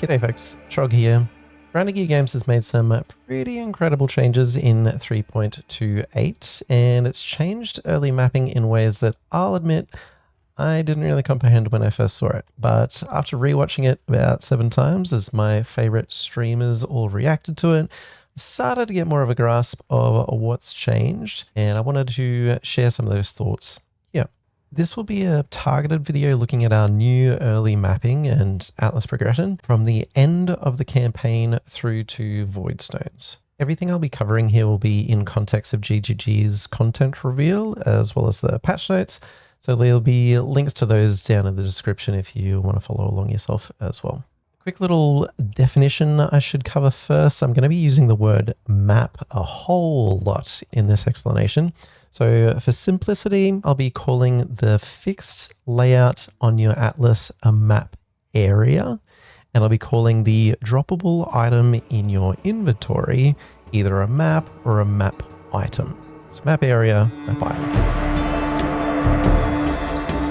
G'day folks, Trog here. Grounded Gear Games has made some pretty incredible changes in 3.28 and it's changed early mapping in ways that I'll admit I didn't really comprehend when I first saw it. But after rewatching it about 7 times as my favorite streamers all reacted to it, I started to get more of a grasp of what's changed and I wanted to share some of those thoughts here. This will be a targeted video looking at our new early mapping and Atlas progression from the end of the campaign through to Voidstones. Everything I'll be covering here will be in context of GGG's content reveal as well as the patch notes, so there'll be links to those down in the description if you want to follow along yourself as well. Quick little definition I should cover first. I'm going to be using the word map a whole lot in this explanation. So for simplicity, I'll be calling the fixed layout on your Atlas a map area, and I'll be calling the droppable item in your inventory either a map or a map item. So map area, map item.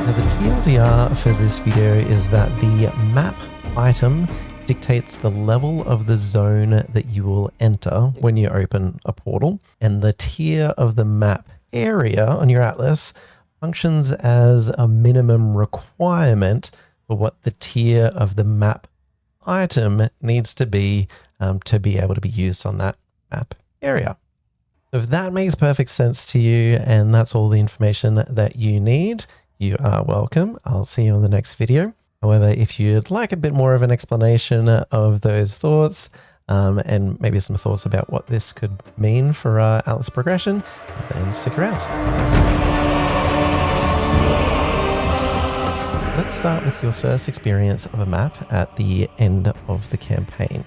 Now the TLDR for this video is that the map item dictates the level of the zone that you will enter when you open a portal, and the tier of the map area on your Atlas functions as a minimum requirement for what the tier of the map item needs to be able to be used on that map area. So if that makes perfect sense to you and that's all the information that you need, you are welcome. I'll see you on the next video. However, if you'd like a bit more of an explanation of those thoughts and maybe some thoughts about what this could mean for our Atlas progression, then stick around. Let's start with your first experience of a map at the end of the campaign.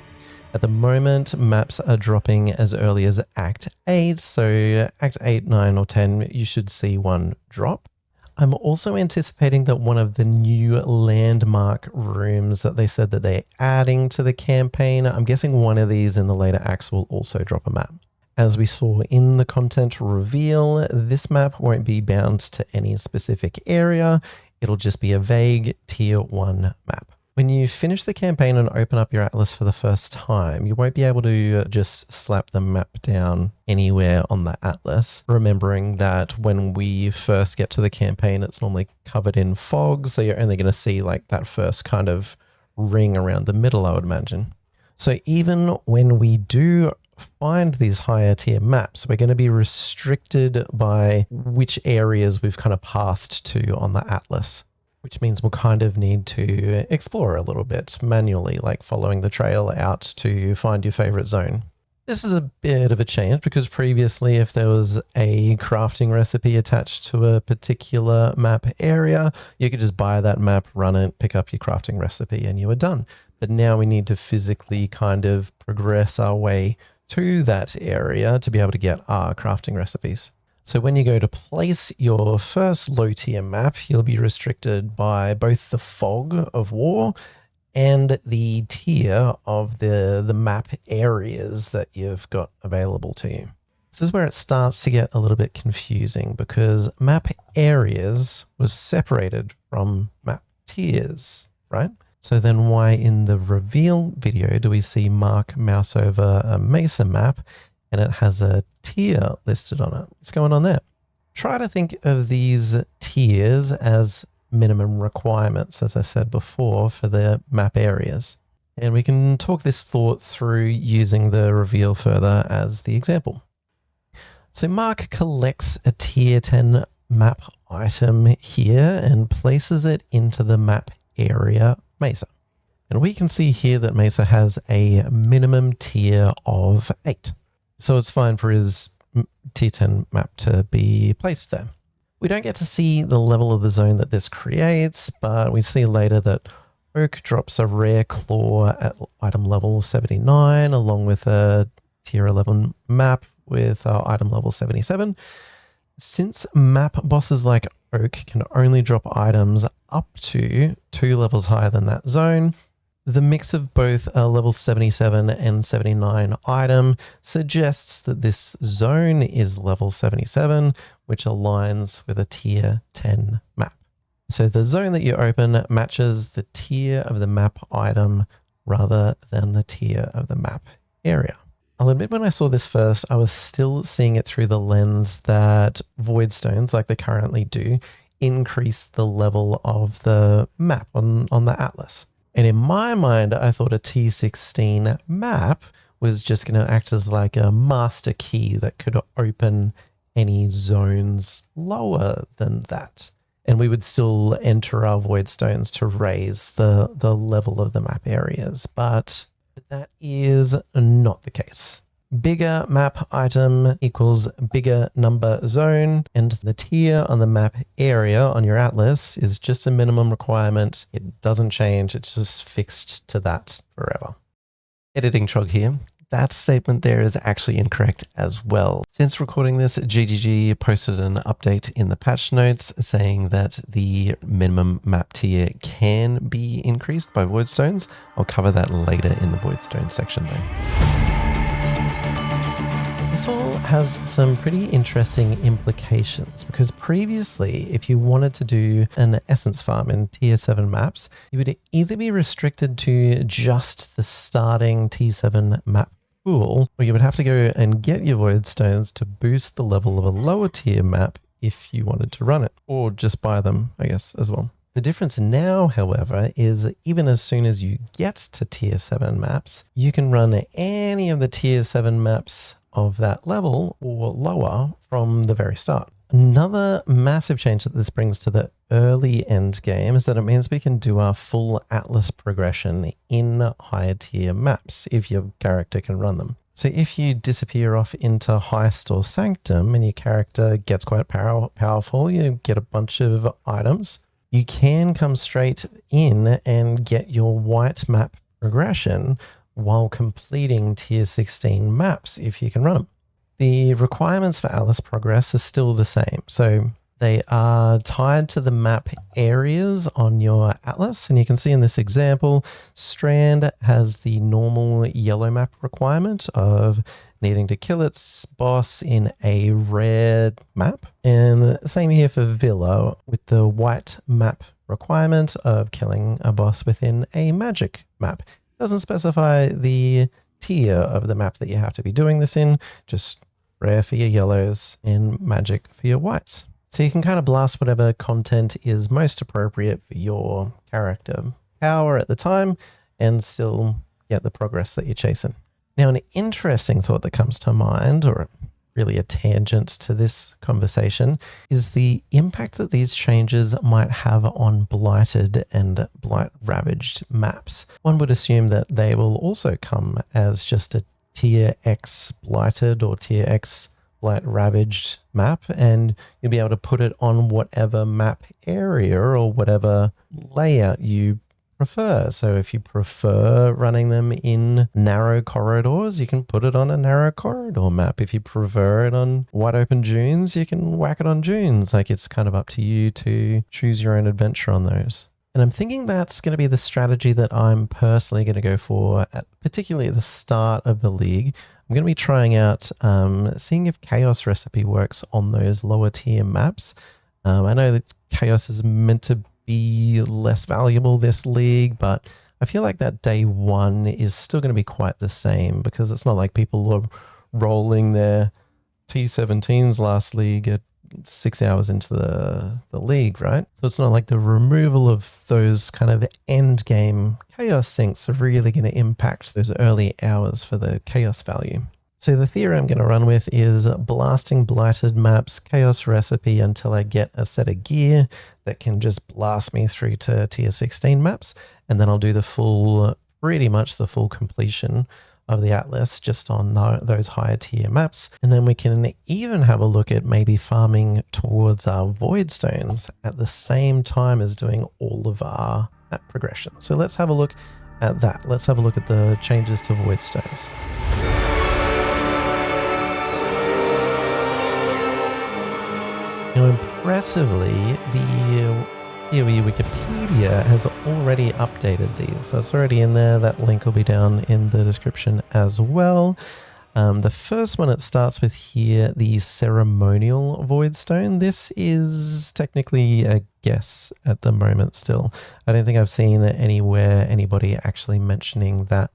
At the moment, maps are dropping as early as Act 8, so Act 8, 9 or 10, you should see one drop. I'm also anticipating that one of the new landmark rooms that they said that they're adding to the campaign, I'm guessing one of these in the later acts will also drop a map. As we saw in the content reveal, this map won't be bound to any specific area. It'll just be a vague tier 1 map. When you finish the campaign and open up your Atlas for the first time, you won't be able to just slap the map down anywhere on the Atlas, remembering that when we first get to the campaign, it's normally covered in fog, so you're only going to see like that first kind of ring around the middle, I would imagine. So even when we do find these higher tier maps, we're going to be restricted by which areas we've kind of pathed to on the Atlas, which means we'll kind of need to explore a little bit manually, like following the trail out to find your favorite zone. This is a bit of a change because previously if there was a crafting recipe attached to a particular map area, you could just buy that map, run it, pick up your crafting recipe and you were done. But now we need to physically kind of progress our way to that area to be able to get our crafting recipes. So when you go to place your first low tier map, you'll be restricted by both the fog of war and the tier of the map areas that you've got available to you. This is where it starts to get a little bit confusing because map areas was separated from map tiers, right? So then why in the reveal video do we see Mark mouse over a Mesa map and it has a tier listed on it? What's going on there? Try to think of these tiers as minimum requirements, as I said before, for the map areas. And we can talk this thought through using the reveal further as the example. So Mark collects a tier 10 map item here and places it into the map area Mesa. And we can see here that Mesa has a minimum tier of 8. So it's fine for his tier 10 map to be placed there. We don't get to see the level of the zone that this creates, but we see later that Oak drops a rare claw at item level 79, along with a tier 11 map with item level 77. Since map bosses like Oak can only drop items up to 2 levels higher than that zone, the mix of both a level 77 and 79 item suggests that this zone is level 77, which aligns with a tier 10 map. So the zone that you open matches the tier of the map item rather than the tier of the map area. I'll admit when I saw this first, I was still seeing it through the lens that Voidstones, like they currently do, increase the level of the map on the atlas. And in my mind, I thought a T16 map was just going to act as like a master key that could open any zones lower than that. And we would still enter our Voidstones to raise the level of the map areas. But that is not the case. Bigger map item equals bigger number zone, and the tier on the map area on your atlas is just a minimum requirement. It doesn't change. It's just fixed to that forever. Editing Trog here. That statement there is actually incorrect as well. Since recording this, GGG posted an update in the patch notes saying that the minimum map tier can be increased by Voidstones. I'll cover that later in the Voidstone section though. This all has some pretty interesting implications because previously, if you wanted to do an essence farm in tier 7 maps, you would either be restricted to just the starting T7 map pool, or you would have to go and get your Voidstones to boost the level of a lower tier map if you wanted to run it, or just buy them, I guess, as well. The difference now, however, is even as soon as you get to tier 7 maps, you can run any of the tier 7 maps of that level or lower from the very start. Another massive change that this brings to the early end game is that it means we can do our full atlas progression in higher tier maps if your character can run them. So if you disappear off into Heist or Sanctum and your character gets quite powerful, you get a bunch of items, you can come straight in and get your white map progression while completing tier 16 maps if you can run them. The requirements for Atlas progress are still the same. So they are tied to the map areas on your Atlas. And you can see in this example, Strand has the normal yellow map requirement of needing to kill its boss in a red map. And same here for Villa with the white map requirement of killing a boss within a magic map. Doesn't specify the tier of the map that you have to be doing this in, just rare for your yellows and magic for your whites. So you can kind of blast whatever content is most appropriate for your character power at the time and still get the progress that you're chasing. Now, an interesting thought that comes to mind, or really a tangent to this conversation, is the impact that these changes might have on blighted and blight ravaged maps. One would assume that they will also come as just a tier X blighted or tier X blight ravaged map, and you'll be able to put it on whatever map area or whatever layout you prefer. So if you prefer running them in narrow corridors, you can put it on a narrow corridor map. If you prefer it on wide open dunes, you can whack it on dunes. Like, it's kind of up to you to choose your own adventure on those. And I'm thinking that's going to be the strategy that I'm personally going to go for, particularly at the start of the league. I'm going to be trying out seeing if Chaos Recipe works on those lower tier maps. I know that Chaos is meant to be less valuable this league, but I feel like that day one is still going to be quite the same, because it's not like people are rolling their T17s last league at 6 hours into the league, right? So it's not like the removal of those kind of end game chaos sinks are really going to impact those early hours for the chaos value. So the theory I'm going to run with is blasting blighted maps, Chaos Recipe, until I get a set of gear that can just blast me through to tier 16 maps. And then I'll do the full, pretty much the full completion of the Atlas just on those higher tier maps. And then we can even have a look at maybe farming towards our Voidstones at the same time as doing all of our map progression. So let's have a look at that. Let's have a look at the changes to Voidstones. Now, impressively, the PoE Wikipedia has already updated these. So it's already in there. That link will be down in the description as well. The first one, it starts with here, the Ceremonial Voidstone. This is technically a guess at the moment still. I don't think I've seen anywhere anybody actually mentioning that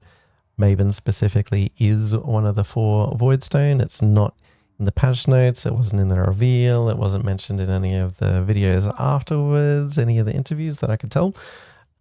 Maven specifically is one of the 4 Voidstone. It's not in the patch notes, it wasn't in the reveal, it wasn't mentioned in any of the videos afterwards, any of the interviews that I could tell.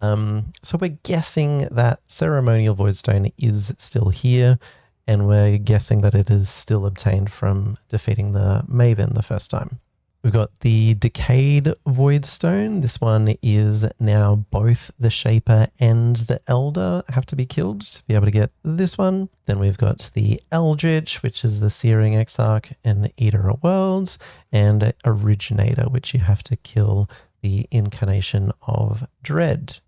So we're guessing that Ceremonial Voidstone is still here, and we're guessing that it is still obtained from defeating the Maven the first time. We've got the Decayed Voidstone. This one is now both the Shaper and the Elder have to be killed to be able to get this one. Then we've got the Eldritch, which is the Searing Exarch and the Eater of Worlds, and Originator, which you have to kill the Incarnation of Dread.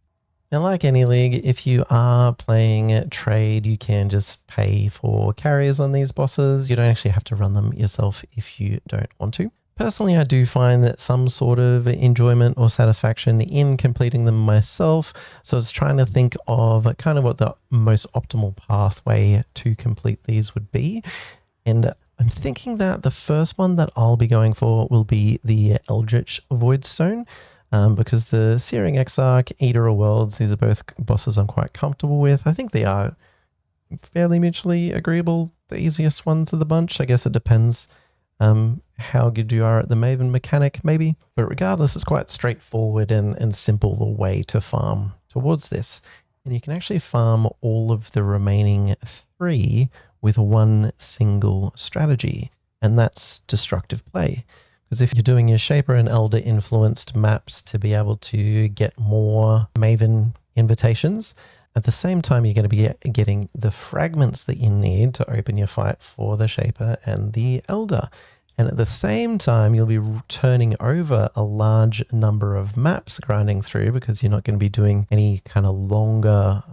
Now, like any league, if you are playing trade, you can just pay for carriers on these bosses. You don't actually have to run them yourself if you don't want to. Personally, I do find that some sort of enjoyment or satisfaction in completing them myself. So I was trying to think of kind of what the most optimal pathway to complete these would be. And I'm thinking that the first one that I'll be going for will be the Eldritch Voidstone. Because the Searing Exarch, Eater of Worlds, these are both bosses I'm quite comfortable with. I think they are fairly mutually agreeable, the easiest ones of the bunch. I guess it depends how good you are at the Maven mechanic, maybe. But regardless, it's quite straightforward and simple the way to farm towards this. And you can actually farm all of the remaining 3 with one single strategy, and that's destructive play. Because if you're doing your Shaper and Elder influenced maps to be able to get more Maven invitations, at the same time you're going to be getting the fragments that you need to open your fight for the Shaper and the Elder. And at the same time, you'll be turning over a large number of maps grinding through, because you're not going to be doing any kind of longer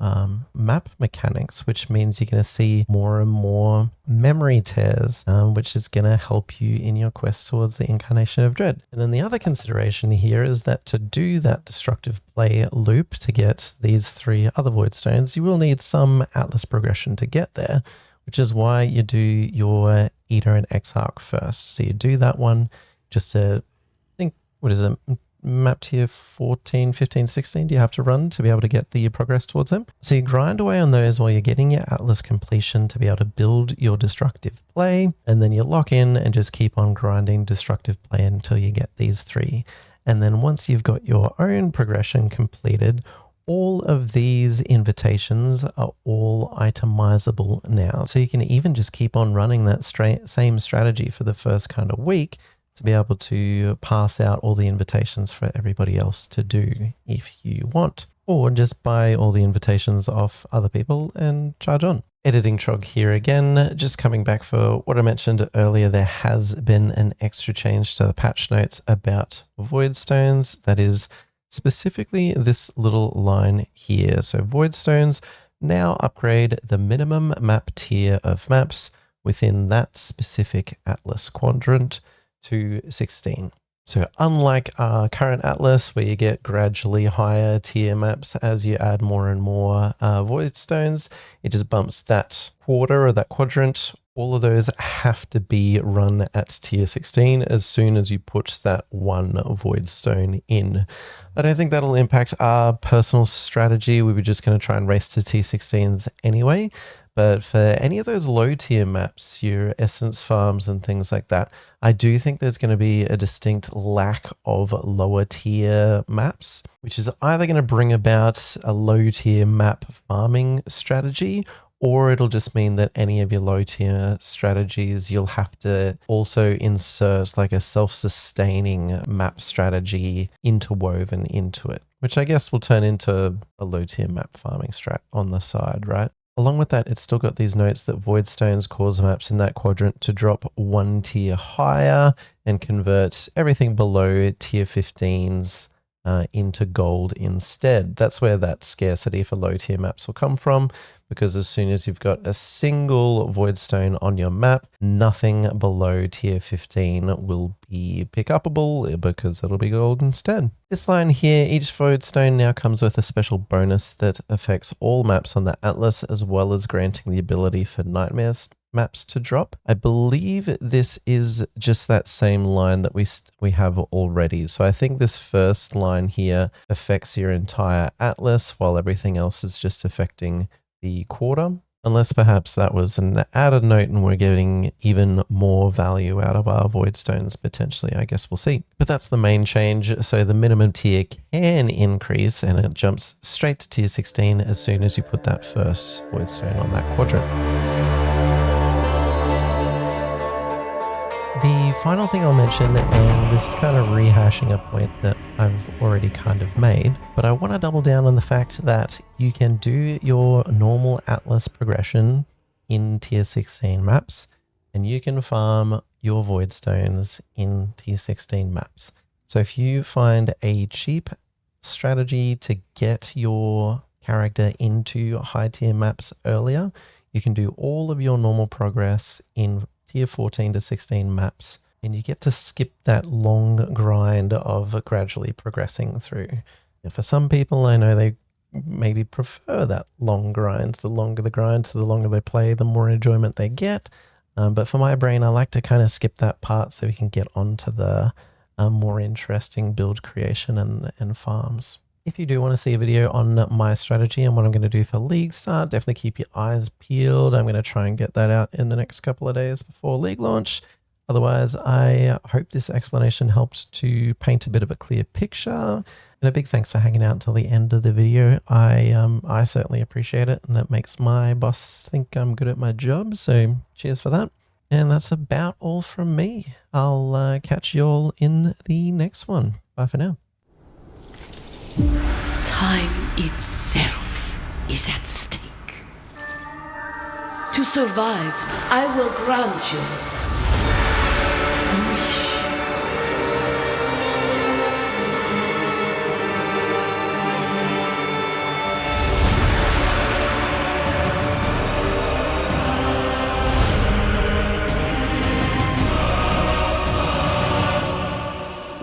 map mechanics, which means you're going to see more and more memory tears, which is going to help you in your quest towards the Incarnation of Dread. And then the other consideration here is that to do that destructive play loop to get these 3 other Voidstones, you will need some Atlas progression to get there, which is why you do your Eater and Exarch first. So you do that one just to, I think, what is it, map tier 14, 15, 16 do you have to run to be able to get the progress towards them? So you grind away on those while you're getting your Atlas completion to be able to build your destructive play, and then you lock in and just keep on grinding destructive play until you get these 3. And then once you've got your own progression completed, all of these invitations are all itemizable now. So you can even just keep on running that same strategy for the first kind of week to be able to pass out all the invitations for everybody else to do if you want. Or just buy all the invitations off other people and charge on. Editing Trog here again, just coming back for what I mentioned earlier. There has been an extra change to the patch notes about Voidstones. That is specifically this little line here. So Voidstones now upgrade the minimum map tier of maps within that specific Atlas quadrant to 16. So unlike our current Atlas, where you get gradually higher tier maps as you add more and more Voidstones, it just bumps that quarter or that quadrant. All of those have to be run at tier 16 as soon as you put that one Voidstone in. I don't think that'll impact our personal strategy. We were just going to try and race to tier 16s anyway. But for any of those low tier maps, your essence farms and things like that, I do think there's going to be a distinct lack of lower tier maps, which is either going to bring about a low tier map farming strategy, or it'll just mean that any of your low tier strategies, you'll have to also insert like a self-sustaining map strategy interwoven into it, which I guess will turn into a low tier map farming strat on the side, right? Along with that, it's still got these notes that Voidstones cause maps in that quadrant to drop one tier higher and convert everything below tier 15s into gold instead. That's where that scarcity for low tier maps will come from, because as soon as you've got a single Voidstone on your map, nothing below tier 15 will be pick upable because it'll be gold instead. This line here, each Voidstone now comes with a special bonus that affects all maps on the Atlas, as well as granting the ability for Nightmare maps to drop. I believe this is just that same line that we have already. So I think this first line here affects your entire atlas, while everything else is just affecting the quarter. Unless perhaps that was an added note and we're getting even more value out of our Voidstones potentially. I guess we'll see. But that's the main change. So the minimum tier can increase and it jumps straight to tier 16 as soon as you put that first Voidstone on that quadrant. The final thing I'll mention, and this is kind of rehashing a point that I've already kind of made, but I want to double down on the fact that you can do your normal Atlas progression in tier 16 maps, and you can farm your Voidstones in tier 16 maps. So if you find a cheap strategy to get your character into high tier maps earlier, you can do all of your normal progress in tier 14 to 16 maps, and you get to skip that long grind of gradually progressing through. And for some people, I know they maybe prefer that long grind. The longer the grind, the longer they play, the more enjoyment they get. But for my brain, I like to kind of skip that part so we can get onto the more interesting build creation and farms. If you do want to see a video on my strategy and what I'm going to do for League Start, definitely keep your eyes peeled. I'm going to try and get that out in the next couple of days before League launch. Otherwise, I hope this explanation helped to paint a bit of a clear picture. And a big thanks for hanging out until the end of the video. I certainly appreciate it, and it makes my boss think I'm good at my job. So cheers for that. And that's about all from me. I'll catch you all in the next one. Bye for now. Time itself is at stake. To survive, I will grant you a wish.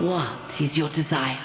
What is your desire?